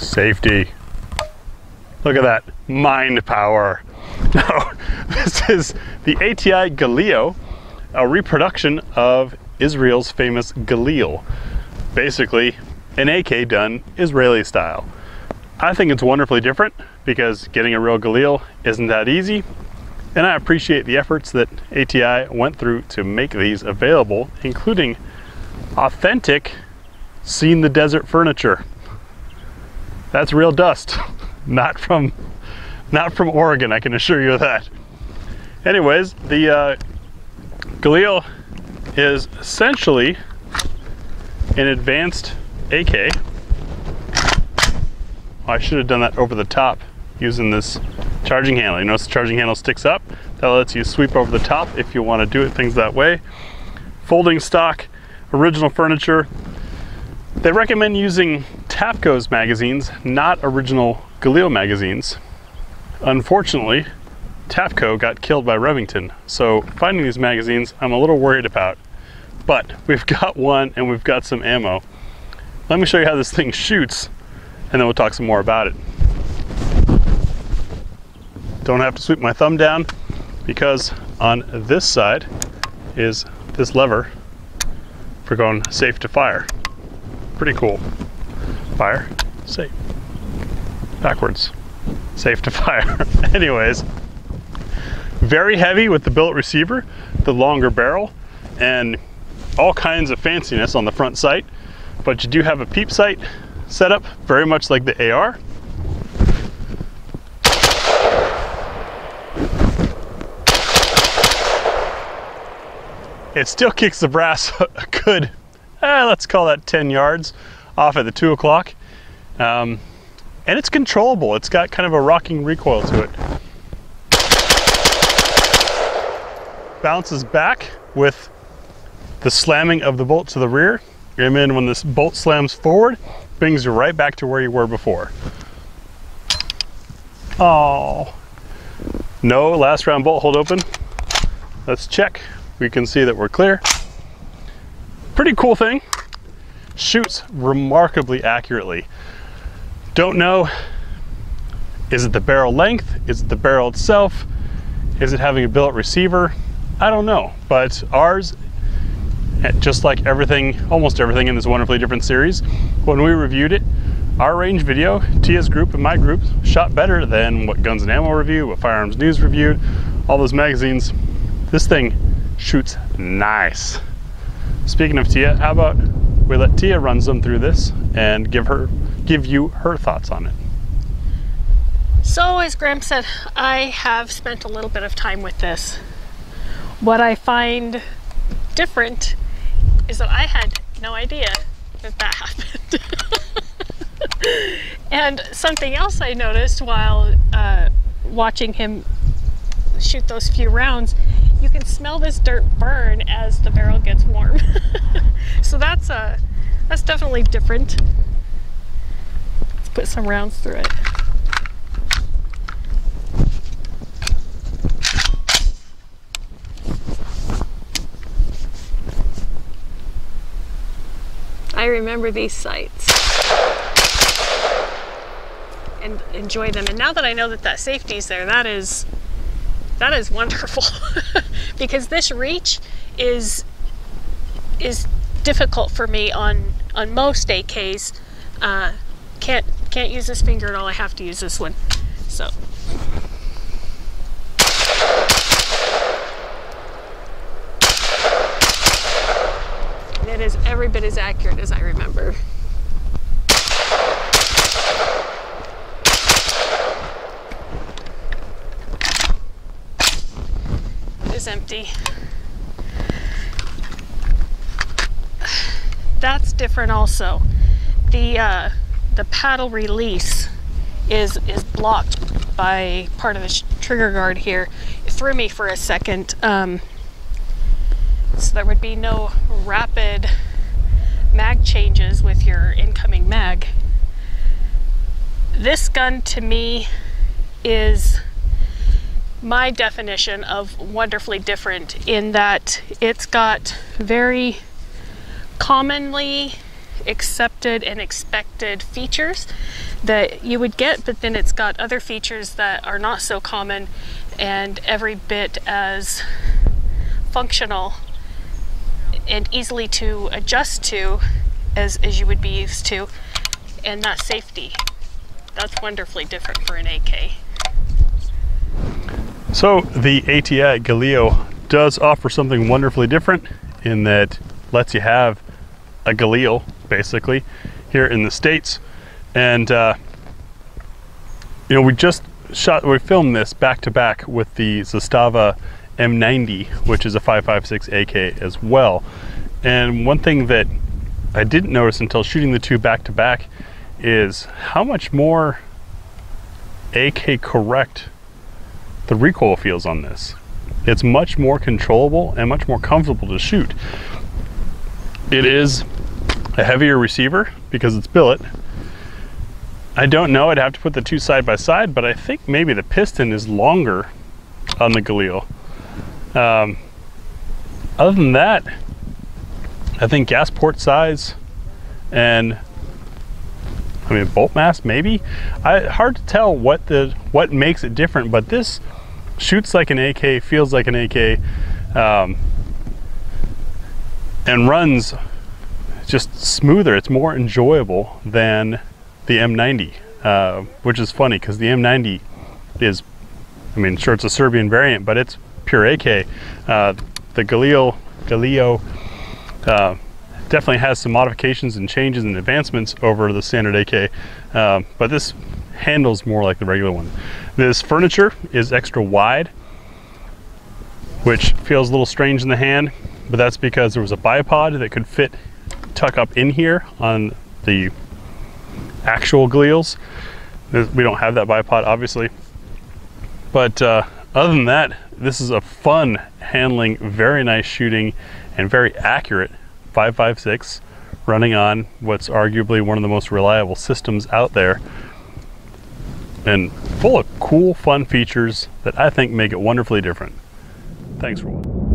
Safety. Look at that mind power. No, this is the ATI Galeo, a reproduction of Israel's famous Galil. Basically, an AK done Israeli style. I think it's wonderfully different because getting a real Galil isn't that easy, and I appreciate the efforts that ATI went through to make these available, including authentic seen the desert furniture. That's real dust, not from Oregon, I can assure you of that. Anyways, the Galil is essentially an advanced AK. I should have done that over the top using this charging handle. You notice the charging handle sticks up. That lets you sweep over the top if you want to do it things that way. Folding stock, original furniture. They recommend using Tapco's magazines, not original Galil magazines. Unfortunately, Tapco got killed by Remington, so finding these magazines I'm a little worried about. But we've got one and we've got some ammo. Let me show you how this thing shoots, and then we'll talk some more about it. Don't have to sweep my thumb down because on this side is this lever for going safe to fire. Pretty cool. Fire, safe. Backwards, safe to fire. Anyways, very heavy with the billet receiver, the longer barrel, and all kinds of fanciness on the front sight. But you do have a peep sight set up, very much like the AR. It still kicks the brass a good, let's call that 10 yards off at the 2 o'clock. And it's controllable. It's got kind of a rocking recoil to it. Bounces back with the slamming of the bolt to the rear. And then when this bolt slams forward, brings you right back to where you were before. Oh, no last round bolt hold open. Let's check. We can see that we're clear. Pretty cool thing. Shoots remarkably accurately. Don't know, is it the barrel length? Is it the barrel itself? Is it having a billet receiver? I don't know, but ours, just like everything, almost everything in this wonderfully different series, when we reviewed it, our range video, Tia's group and my group, shot better than what Guns and Ammo reviewed, what Firearms News reviewed, all those magazines. This thing shoots nice. Speaking of Tia, how about we let Tia run some through this and give you her thoughts on it. So as Graham said, I have spent a little bit of time with this. What I find different is that I had no idea that that happened. And something else I noticed while watching him shoot those few rounds, you can smell this dirt burn as the barrel gets warm. So that's definitely different. Let's put some rounds through it. I remember these sights and enjoy them. And now that I know that safety's there, that is wonderful. Because this reach is difficult for me on most AKs. Can't use this finger at all. I have to use this one. So. It is every bit as accurate as I remember. It is empty. That's different also. The paddle release is blocked by part of the trigger guard here. It threw me for a second. So there would be no rapid mag changes with your incoming mag. This gun to me is my definition of wonderfully different in that it's got very commonly accepted and expected features that you would get, but then it's got other features that are not so common and every bit as functional and easily to adjust to as you would be used to, and that safety. That's wonderfully different for an AK. So the ATI Galeo does offer something wonderfully different in that lets you have a Galil basically here in the States. And you know, we filmed this back to back with the Zastava M90, which is a 5.56 AK as well. And one thing that I didn't notice until shooting the two back to back is how much more AK correct the recoil feels on this. It's much more controllable and much more comfortable to shoot. It is a heavier receiver because it's billet. I don't know, I'd have to put the two side by side, but I think maybe the piston is longer on the Galil. Other than that, I think gas port size and bolt mass maybe. Hard to tell what makes it different, but this shoots like an AK, feels like an AK, and runs just smoother. It's more enjoyable than the M90, which is funny because the M90 is, sure, it's a Serbian variant, but it's pure AK. The Galeo definitely has some modifications and changes and advancements over the standard AK, but this handles more like the regular one. This furniture is extra wide, which feels a little strange in the hand, but that's because there was a bipod that could tuck up in here on the actual Galils. We don't have that bipod, obviously, but other than that, this is a fun handling, very nice shooting, and very accurate 5.56 running on what's arguably one of the most reliable systems out there, and full of cool, fun features that I think make it wonderfully different. Thanks for watching.